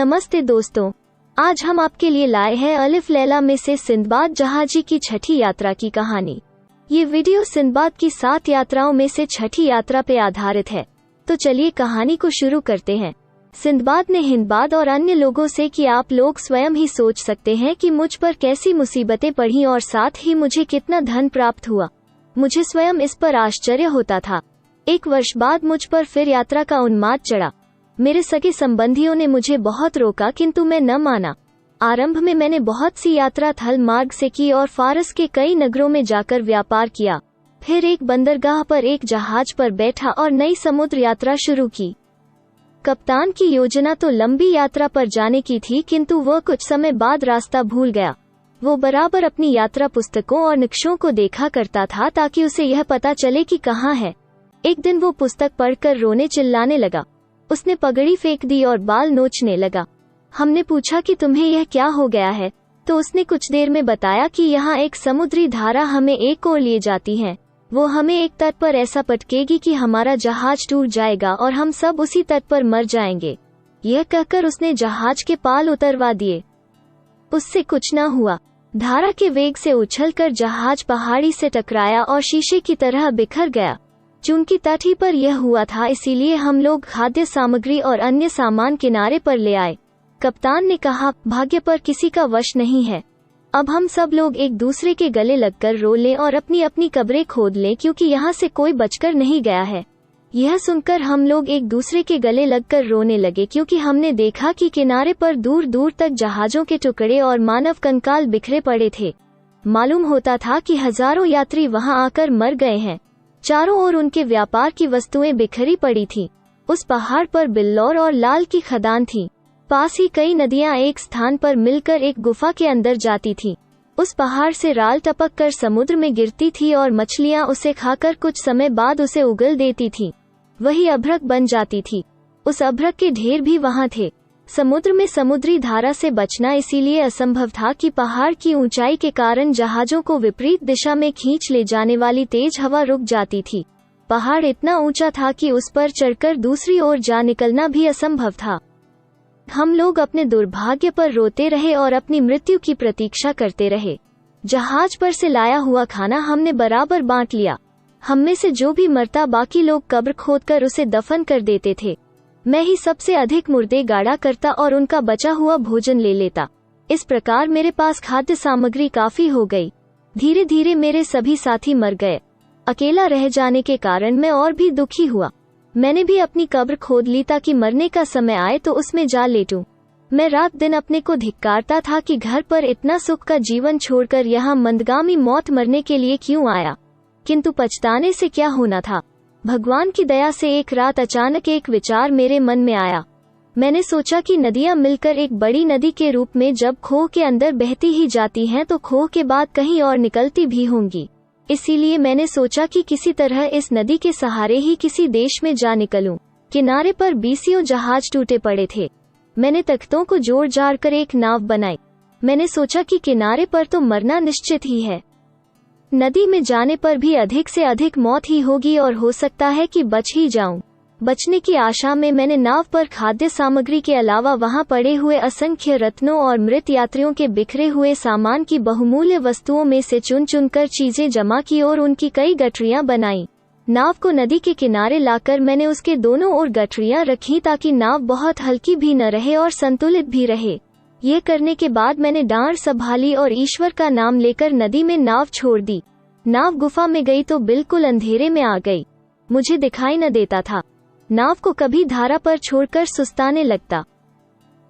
नमस्ते दोस्तों, आज हम आपके लिए लाए हैं अलिफ लैला में से सिंदबाद जहाजी की छठी यात्रा की कहानी। ये वीडियो सिंदबाद की 7 यात्राओं में से छठी यात्रा पे आधारित है। तो चलिए कहानी को शुरू करते हैं। सिंदबाद ने हिंदबाद और अन्य लोगों से कि आप लोग स्वयं ही सोच सकते हैं कि मुझ पर कैसी मुसीबतें पड़ी और साथ ही मुझे कितना धन प्राप्त हुआ। मुझे स्वयं इस पर आश्चर्य होता था। 1 वर्ष बाद मुझ पर फिर यात्रा का उन्माद चढ़ा। मेरे सगे संबंधियों ने मुझे बहुत रोका, किंतु मैं न माना। आरंभ में मैंने बहुत सी यात्रा थल मार्ग से की और फारस के कई नगरों में जाकर व्यापार किया। फिर एक बंदरगाह पर एक जहाज पर बैठा और नई समुद्र यात्रा शुरू की। कप्तान की योजना तो लंबी यात्रा पर जाने की थी, किंतु वह कुछ समय बाद रास्ता भूल गया। वो बराबर अपनी यात्रा पुस्तकों और नक्शों को देखा करता था ताकि उसे यह पता चले कि कहाँ है। एक दिन वो पुस्तक पढ़कर रोने चिल्लाने लगा। उसने पगड़ी फेंक दी और बाल नोचने लगा। हमने पूछा कि तुम्हें यह क्या हो गया है, तो उसने कुछ देर में बताया कि यहाँ एक समुद्री धारा हमें एक ओर ले जाती है। वो हमें एक तट पर ऐसा पटकेगी कि हमारा जहाज टूट जाएगा और हम सब उसी तट पर मर जाएंगे। यह कहकर उसने जहाज के पाल उतरवा दिए। उससे कुछ न हुआ। धारा के वेग से उछलकर जहाज पहाड़ी से टकराया और शीशे की तरह बिखर गया। चूंकि तट ही पर यह हुआ था, इसीलिए हम लोग खाद्य सामग्री और अन्य सामान किनारे पर ले आए। कप्तान ने कहा, भाग्य पर किसी का वश नहीं है। अब हम सब लोग एक दूसरे के गले लगकर रो लें और अपनी अपनी कब्रें खोद लें, क्योंकि यहाँ से कोई बचकर नहीं गया है। यह सुनकर हम लोग एक दूसरे के गले लगकर रोने लगे, क्योंकि हमने देखा कि किनारे पर दूर दूर तक जहाजों के टुकड़े और मानव कंकाल बिखरे पड़े थे। मालूम होता था कि हजारों यात्री वहां आकर मर गए हैं। चारों ओर उनके व्यापार की वस्तुएं बिखरी पड़ी थीं। उस पहाड़ पर बिल्लौर और लाल की खदान थी। पास ही कई नदियां एक स्थान पर मिलकर एक गुफा के अंदर जाती थीं। उस पहाड़ से राल टपक कर समुद्र में गिरती थी और मछलियां उसे खाकर कुछ समय बाद उसे उगल देती थीं। वही अभ्रक बन जाती थी। उस अभ्रक के ढेर भी वहां थे। समुद्र में समुद्री धारा से बचना इसीलिए असंभव था कि पहाड़ की ऊंचाई के कारण जहाजों को विपरीत दिशा में खींच ले जाने वाली तेज हवा रुक जाती थी। पहाड़ इतना ऊंचा था कि उस पर चढ़कर दूसरी ओर जा निकलना भी असंभव था। हम लोग अपने दुर्भाग्य पर रोते रहे और अपनी मृत्यु की प्रतीक्षा करते रहे। जहाज पर से लाया हुआ खाना हमने बराबर बांट लिया। हम में से जो भी मरता, बाकी लोग कब्र खोदकर उसे दफन कर देते थे। मैं ही सबसे अधिक मुर्दे गाड़ा करता और उनका बचा हुआ भोजन ले लेता। इस प्रकार मेरे पास खाद्य सामग्री काफी हो गई। धीरे धीरे मेरे सभी साथी मर गए। अकेला रह जाने के कारण मैं और भी दुखी हुआ। मैंने भी अपनी कब्र खोद ली ताकि मरने का समय आए तो उसमें जा लेटूं। मैं रात दिन अपने को धिक्कारता था कि घर पर इतना सुख का जीवन छोड़कर यहाँ मंदगामी मौत मरने के लिए क्यों आया। किंतु पछताने से क्या होना था। भगवान की दया से एक रात अचानक एक विचार मेरे मन में आया। मैंने सोचा कि नदियां मिलकर एक बड़ी नदी के रूप में जब खोह के अंदर बहती ही जाती हैं, तो खोह के बाद कहीं और निकलती भी होंगी। इसीलिए मैंने सोचा कि किसी तरह इस नदी के सहारे ही किसी देश में जा निकलूं। किनारे पर बीसियों जहाज टूटे पड़े थे। मैंने तख्तों को जोड़ जाड़ कर एक नाव बनाई। मैंने सोचा कि किनारे पर तो मरना निश्चित ही है। नदी में जाने पर भी अधिक से अधिक मौत ही होगी और हो सकता है कि बच ही जाऊं। बचने की आशा में मैंने नाव पर खाद्य सामग्री के अलावा वहां पड़े हुए असंख्य रत्नों और मृत यात्रियों के बिखरे हुए सामान की बहुमूल्य वस्तुओं में से चुन चुनकर चीजें जमा की और उनकी कई गठरियां बनाई। नाव को नदी के किनारे लाकर मैंने उसके दोनों ओर गठरियां रखी ताकि नाव बहुत हल्की भी न रहे और संतुलित भी रहे। यह करने के बाद मैंने डांड संभाली और ईश्वर का नाम लेकर नदी में नाव छोड़ दी। नाव गुफा में गई तो बिल्कुल अंधेरे में आ गई। मुझे दिखाई न देता था। नाव को कभी धारा पर छोड़कर सुस्ताने लगता,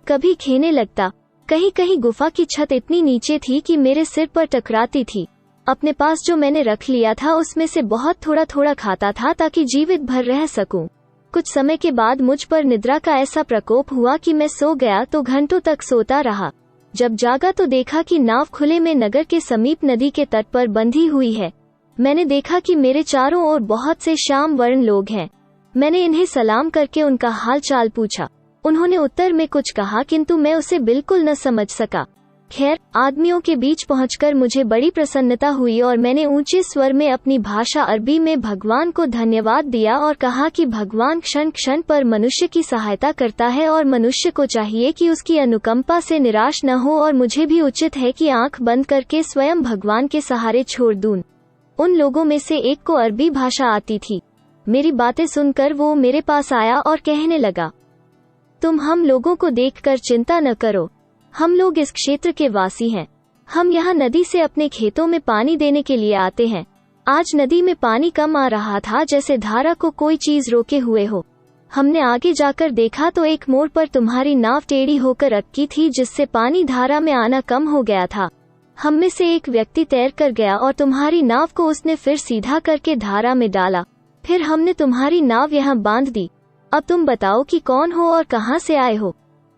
कभी खेने लगता। कहीं कहीं गुफा की छत इतनी नीचे थी कि मेरे सिर पर टकराती थी। अपने पास जो मैंने रख लिया था उसमें से बहुत थोड़ा थोड़ा खाता था ताकि जीवित भर रह सकूं। कुछ समय के बाद मुझ पर निद्रा का ऐसा प्रकोप हुआ कि मैं सो गया तो घंटों तक सोता रहा। जब जागा तो देखा कि नाव खुले में नगर के समीप नदी के तट पर बंधी हुई है। मैंने देखा कि मेरे चारों ओर बहुत से श्याम वर्ण लोग हैं। मैंने इन्हें सलाम करके उनका हाल चाल पूछा। उन्होंने उत्तर में कुछ कहा, किंतु मैं उसे बिल्कुल न समझ सका। खैर, आदमियों के बीच पहुंचकर मुझे बड़ी प्रसन्नता हुई और मैंने ऊंचे स्वर में अपनी भाषा अरबी में भगवान को धन्यवाद दिया और कहा कि भगवान क्षण क्षण पर मनुष्य की सहायता करता है और मनुष्य को चाहिए कि उसकी अनुकंपा से निराश न हो और मुझे भी उचित है कि आंख बंद करके स्वयं भगवान के सहारे छोड़ दूं। उन लोगों में से एक को अरबी भाषा आती थी। मेरी बातें सुनकर वो मेरे पास आया और कहने लगा, तुम हम लोगों को देखकर चिंता न करो, हम लोग इस क्षेत्र के वासी हैं। हम यहाँ नदी से अपने खेतों में पानी देने के लिए आते हैं। आज नदी में पानी कम आ रहा था, जैसे धारा को कोई चीज रोके हुए हो। हमने आगे जाकर देखा तो एक मोड़ पर तुम्हारी नाव टेढ़ी होकर अटकी थी, जिससे पानी धारा में आना कम हो गया था। हम में से एक व्यक्ति तैर कर गया और तुम्हारी नाव को उसने फिर सीधा करके धारा में डाला। फिर हमने तुम्हारी नाव यहाँ बांध दी। अब तुम बताओ कि कौन हो और कहाँ से आए हो।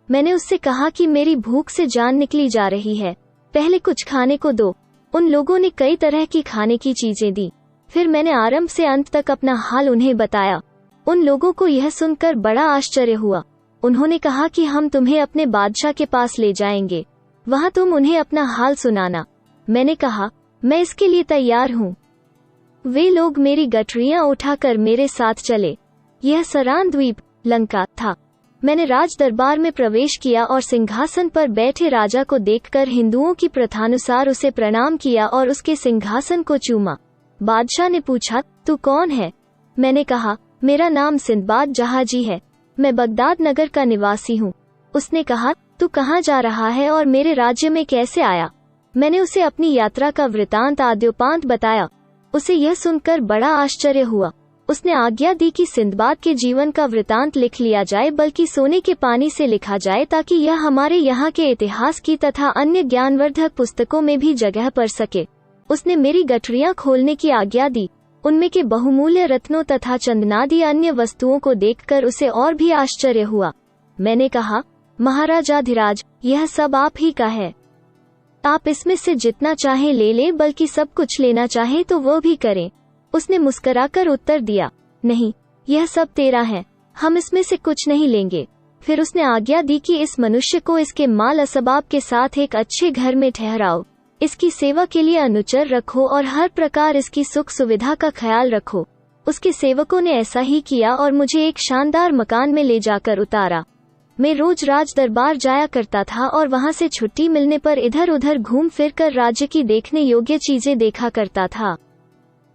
मैंने उससे कहा कि मेरी भूख से जान निकली जा रही है, पहले कुछ खाने को दो। उन लोगों ने कई तरह की खाने की चीजें दी। फिर मैंने आरंभ से अंत तक अपना हाल उन्हें बताया। उन लोगों को यह सुनकर बड़ा आश्चर्य हुआ। उन्होंने कहा कि हम तुम्हें अपने बादशाह के पास ले जाएंगे, वहां तुम उन्हें अपना हाल सुनाना। मैंने कहा, मैं इसके लिए तैयार हूँ। वे लोग मेरी गठरियां उठाकर मेरे साथ चले। यह सरान द्वीप, लंका था। मैंने राज दरबार में प्रवेश किया और सिंहासन पर बैठे राजा को देखकर हिंदुओं की प्रथानुसार उसे प्रणाम किया और उसके सिंहासन को चूमा। बादशाह ने पूछा, तू कौन है? मैंने कहा, मेरा नाम सिंदबाद जहाजी है, मैं बगदाद नगर का निवासी हूँ। उसने कहा, तू कहाँ जा रहा है और मेरे राज्य में कैसे आया? मैंने उसे अपनी यात्रा का वृतांत आद्योपांत बताया। उसे यह सुनकर बड़ा आश्चर्य हुआ। उसने आज्ञा दी कि सिंदबाद के जीवन का वृतांत लिख लिया जाए, बल्कि सोने के पानी से लिखा जाए, ताकि यह हमारे यहाँ के इतिहास की तथा अन्य ज्ञानवर्धक पुस्तकों में भी जगह पर सके। उसने मेरी गठरियां खोलने की आज्ञा दी। उनमें के बहुमूल्य रत्नों तथा चंदनादि अन्य वस्तुओं को देखकर उसे और भी आश्चर्य हुआ। मैंने कहा, महाराजाधिराज, यह सब आप ही का है। आप इसमें से जितना चाहें ले लें, बल्कि सब कुछ लेना चाहें तो वो भी करें। उसने मुस्कुराकर उत्तर दिया, नहीं, यह सब तेरा है, हम इसमें से कुछ नहीं लेंगे। फिर उसने आज्ञा दी कि इस मनुष्य को इसके माल असबाब के साथ एक अच्छे घर में ठहराओ, इसकी सेवा के लिए अनुचर रखो और हर प्रकार इसकी सुख सुविधा का ख्याल रखो। उसके सेवकों ने ऐसा ही किया और मुझे एक शानदार मकान में ले जाकर उतारा। मैं रोज राज दरबार जाया करता था और वहां से छुट्टी मिलने पर इधर उधर घूम फिर कर राज्य की देखने योग्य चीजें देखा करता था।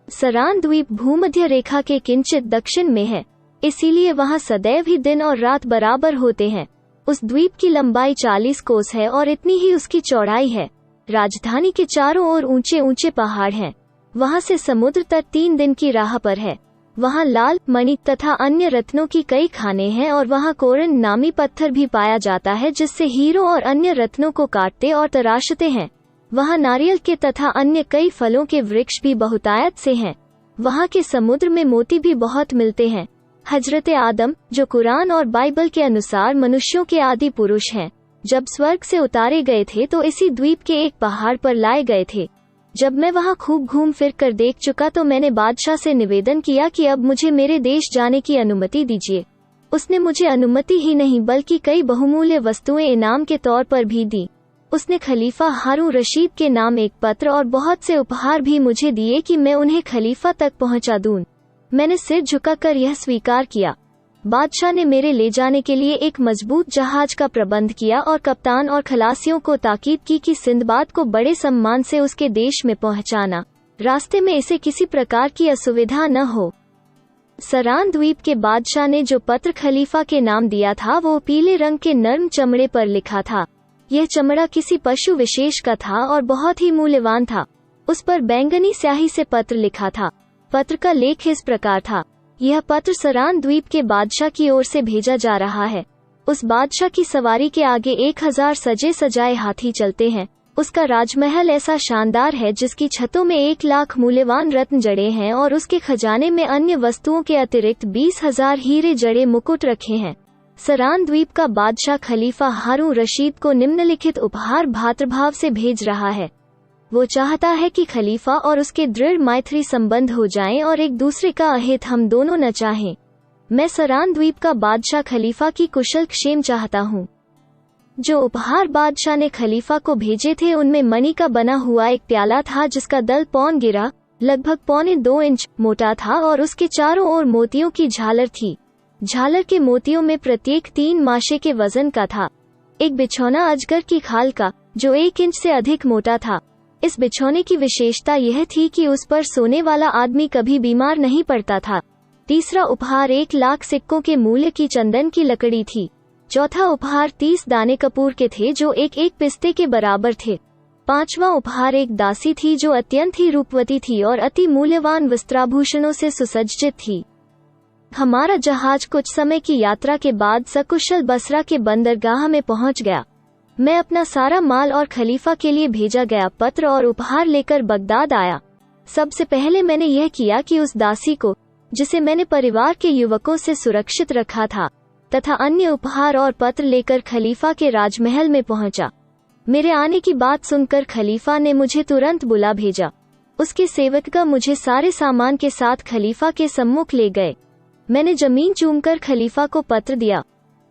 सरान द्वीप भूमध्य रेखा के किंचित दक्षिण में है, इसीलिए वहां सदैव ही दिन और रात बराबर होते हैं। उस द्वीप की लंबाई 40 कोस है और इतनी ही उसकी चौड़ाई है। राजधानी के चारों ओर ऊंचे ऊंचे पहाड़ हैं। वहां से समुद्र तक 3 दिन की राह पर है। वहां लाल, मणि तथा अन्य रत्नों की कई खानें हैं और वहां कोरन नामी पत्थर भी पाया जाता है, जिससे हीरों और अन्य रत्नों को काटते और तराशते हैं। वहां नारियल के तथा अन्य कई फलों के वृक्ष भी बहुतायत से हैं। वहां के समुद्र में मोती भी बहुत मिलते हैं। हजरत आदम, जो कुरान और बाइबल के अनुसार मनुष्यों के आदि पुरुष हैं, जब स्वर्ग से उतारे गए थे तो इसी द्वीप के एक पहाड़ पर लाए गए थे। जब मैं वहां खूब घूम फिर कर देख चुका तो मैंने बादशाह से निवेदन किया कि अब मुझे मेरे देश जाने की अनुमति दीजिए। उसने मुझे अनुमति ही नहीं बल्कि कई बहुमूल्य वस्तुएं इनाम के तौर पर भी दी। उसने खलीफा हारून रशीद के नाम एक पत्र और बहुत से उपहार भी मुझे दिए कि मैं उन्हें खलीफा तक पहुंचा दूं। मैंने सिर झुकाकर यह स्वीकार किया। बादशाह ने मेरे ले जाने के लिए एक मजबूत जहाज का प्रबंध किया और कप्तान और खलासियों को ताकीद की कि सिंदबाद को बड़े सम्मान से उसके देश में पहुंचाना, रास्ते में इसे किसी प्रकार की असुविधा न हो। सरान द्वीप के बादशाह ने जो पत्र खलीफा के नाम दिया था वो पीले रंग के नर्म चमड़े पर लिखा था। यह चमड़ा किसी पशु विशेष का था और बहुत ही मूल्यवान था। उस पर बैंगनी स्याही से पत्र लिखा था। पत्र का लेख इस प्रकार था, यह पत्र सरान द्वीप के बादशाह की ओर से भेजा जा रहा है। उस बादशाह की सवारी के आगे 1000 सजे सजाए हाथी चलते हैं। उसका राजमहल ऐसा शानदार है जिसकी छतों में 1 लाख मूल्यवान रत्न जड़े हैं और उसके खजाने में अन्य वस्तुओं के अतिरिक्त 20,000 हीरे जड़े मुकुट रखे हैं। सरान द्वीप का बादशाह खलीफा हारून रशीद को निम्नलिखित उपहार भातृभाव से भेज रहा है। वो चाहता है कि खलीफा और उसके दृढ़ मैत्री संबंध हो जाएं और एक दूसरे का अहित हम दोनों न चाहें। मैं सरान द्वीप का बादशाह खलीफा की कुशल क्षेम चाहता हूँ। जो उपहार बादशाह ने खलीफा को भेजे थे उनमें मणि का बना हुआ एक प्याला था जिसका दल पौन गिरा लगभग 1.25 इंच मोटा था और उसके चारों ओर मोतियों की झालर थी। झालर के मोतियों में प्रत्येक 3 माशे के वजन का था। एक बिछौना अजगर की खाल का जो 1 इंच से अधिक मोटा था। इस बिछौने की विशेषता यह थी कि उस पर सोने वाला आदमी कभी बीमार नहीं पड़ता था। तीसरा उपहार 1 लाख सिक्कों के मूल्य की चंदन की लकड़ी थी। चौथा उपहार 30 दाने कपूर के थे जो एक पिस्ते के बराबर थे। 5वां उपहार एक दासी थी जो अत्यंत ही रूपवती थी और अति मूल्यवान वस्त्राभूषणों से सुसज्जित थी। हमारा जहाज कुछ समय की यात्रा के बाद सकुशल बसरा के बंदरगाह में पहुंच गया। मैं अपना सारा माल और खलीफा के लिए भेजा गया पत्र और उपहार लेकर बगदाद आया। सबसे पहले मैंने यह किया कि उस दासी को, जिसे मैंने परिवार के युवकों से सुरक्षित रखा था, तथा अन्य उपहार और पत्र लेकर खलीफा के राजमहल में पहुंचा। मेरे आने की बात सुनकर खलीफा ने मुझे तुरंत बुला भेजा। उसके सेवकगण मुझे सारे सामान के साथ खलीफा के सम्मुख ले गए। मैंने जमीन चूमकर खलीफा को पत्र दिया।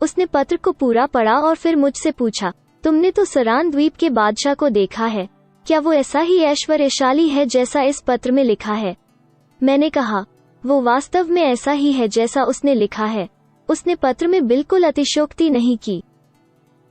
उसने पत्र को पूरा पढ़ा और फिर मुझसे पूछा, तुमने तो सरान द्वीप के बादशाह को देखा है, क्या वो ऐसा ही ऐश्वर्यशाली है जैसा इस पत्र में लिखा है? मैंने कहा, वो वास्तव में ऐसा ही है जैसा उसने लिखा है। उसने पत्र में बिल्कुल अतिशयोक्ति नहीं की।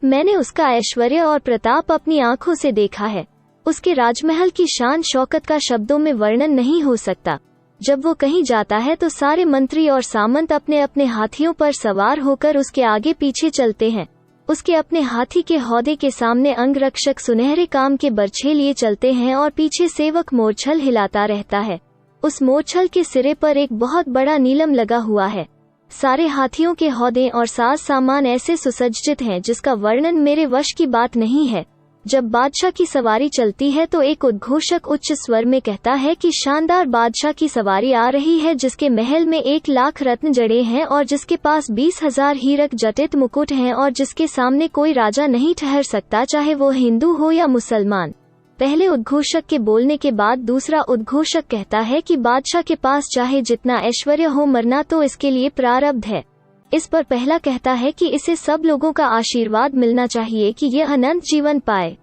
मैंने उसका ऐश्वर्य और प्रताप अपनी आंखों से देखा है। उसके राजमहल की शान शौकत का शब्दों में वर्णन नहीं हो सकता। जब वो कहीं जाता है तो सारे मंत्री और सामंत अपने अपने हाथियों पर सवार होकर उसके आगे पीछे चलते हैं। उसके अपने हाथी के हौदे के सामने अंगरक्षक सुनहरे काम के बरछे लिए चलते हैं और पीछे सेवक मोरछल हिलाता रहता है। उस मोरछल के सिरे पर एक बहुत बड़ा नीलम लगा हुआ है। सारे हाथियों के हौदे और साज सामान ऐसे सुसज्जित हैं जिसका वर्णन मेरे वश की बात नहीं है। जब बादशाह की सवारी चलती है तो एक उद्घोषक उच्च स्वर में कहता है कि शानदार बादशाह की सवारी आ रही है, जिसके महल में 1 लाख रत्न जड़े हैं और जिसके पास 20,000 हीरक जटित मुकुट हैं और जिसके सामने कोई राजा नहीं ठहर सकता, चाहे वो हिंदू हो या मुसलमान। पहले उद्घोषक के बोलने के बाद दूसरा उद्घोषक कहता है कि बादशाह के पास चाहे जितना ऐश्वर्य हो, मरना तो इसके लिए प्रारब्ध है। इस पर पहला कहता है कि इसे सब लोगों का आशीर्वाद मिलना चाहिए कि यह अनंत जीवन पाए।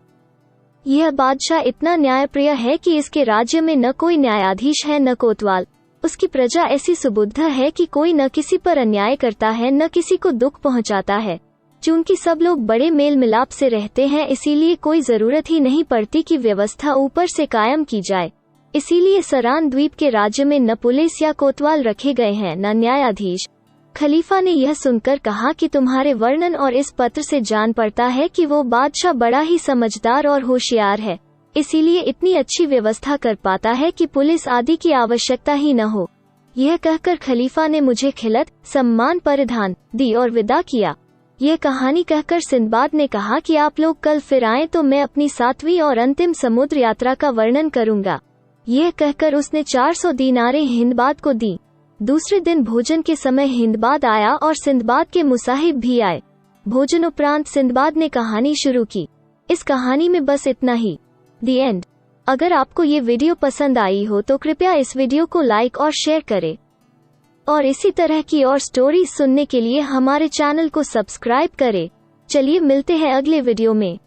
यह बादशाह इतना न्यायप्रिय है कि इसके राज्य में न कोई न्यायाधीश है न कोतवाल। उसकी प्रजा ऐसी सुबुद्ध है कि कोई न किसी पर अन्याय करता है न किसी को दुख पहुंचाता है। चूंकि सब लोग बड़े मेल मिलाप से रहते हैं, इसीलिए कोई जरूरत ही नहीं पड़ती कि व्यवस्था ऊपर से कायम की जाए। इसीलिए सरान द्वीप के राज्य में न पुलिस या कोतवाल रखे गए हैं न न्यायाधीश। खलीफा ने यह सुनकर कहा कि तुम्हारे वर्णन और इस पत्र से जान पड़ता है कि वो बादशाह बड़ा ही समझदार और होशियार है, इसीलिए इतनी अच्छी व्यवस्था कर पाता है कि पुलिस आदि की आवश्यकता ही न हो। यह कहकर खलीफा ने मुझे खिलत सम्मान परिधान दी और विदा किया। यह कहानी कहकर सिंदबाद ने कहा कि आप लोग कल फिर आएं तो मैं अपनी 7वीं और अंतिम समुद्र यात्रा का वर्णन करूंगा। यह कहकर उसने 400 दीनारें हिंदबाद को दी। दूसरे दिन भोजन के समय हिंदबाद आया और सिंदबाद के मुसाहिब भी आए। भोजन उपरांत सिंदबाद ने कहानी शुरू की। इस कहानी में बस इतना ही। दी एंड। अगर आपको ये वीडियो पसंद आई हो तो कृपया इस वीडियो को लाइक और शेयर करें और इसी तरह की और स्टोरीज सुनने के लिए हमारे चैनल को सब्सक्राइब करें। चलिए मिलते हैं अगले वीडियो में।